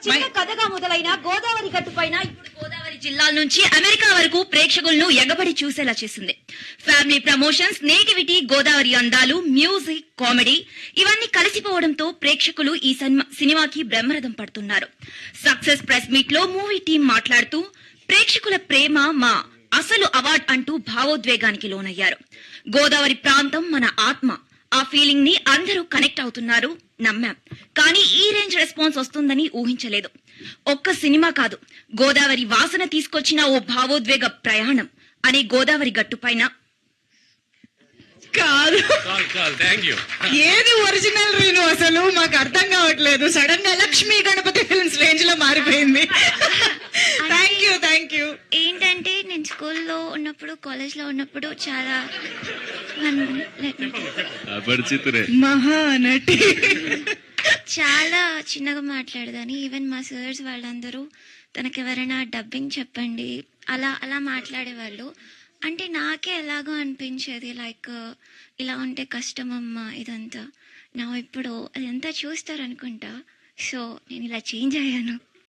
చిన్న కథగా మొదలైన గోదావరి గట్టుపైన ఇప్పుడు గోదావరి జిల్లాల నుంచి అమెరికా వరకు ప్రేక్షకులను ఎగబడి చూసేలా చేసింది. ఫ్యామిలీ ప్రమోషన్స్, నేటివిటీ, గోదావరి అందాలు, మ్యూజిక్, కామెడీ ఇవన్నీ కలిసిపోవడంతో ప్రేక్షకులు ఈ సినిమాకి బ్రహ్మరథం పడుతున్నారు. సక్సెస్ ప్రెస్ మీట్ లో మూవీ టీం మాట్లాడుతూ ప్రేక్షకుల ప్రేమ మా అసలు అవార్డ్ అంటూ భావోద్వేగానికి లోనయ్యారు. గోదావరి ప్రాంతం మన ఆత్మ, ఆ ఫీలింగ్ ని అందరూ కనెక్ట్ అవుతున్నారు, నమ్మాం. కానీ ఈ రేంజ్ రెస్పాన్స్ వస్తుందని ఊహించలేదు. ఒక్క సినిమా కాదు, గోదావరి వాసన తీసుకొచ్చిన ఓ భావోద్వేగ ప్రయాణం అనే గోదావరి గట్టుపైన కాదు. ఏది ఒరిజినల్ రీను అసలు మాకు అర్థం కావట్లేదు. సడన్ గా లక్ష్మీ గణపతి ఫిల్మ్స్ రేంజ్ లో మారిపోయింది. Thank you. ఏంటంటే నేను స్కూల్లో ఉన్నప్పుడు, కాలేజ్ లో ఉన్నప్పుడు చాలా మహానటి చాలా చిన్నగా మాట్లాడదని. ఈవెన్ మా సర్స్ వాళ్ళందరూ తనకి ఎవరైనా డబ్బింగ్ చెప్పండి అలా అలా మాట్లాడేవాళ్ళు. అంటే నాకే ఎలాగో అనిపించేది, లైక్ ఇలా ఉంటే కష్టమమ్మా ఇదంతా. నా ఇప్పుడు అదంతా చూస్తారనుకుంటా. సో నేను ఇలా చేంజ్ అయ్యాను.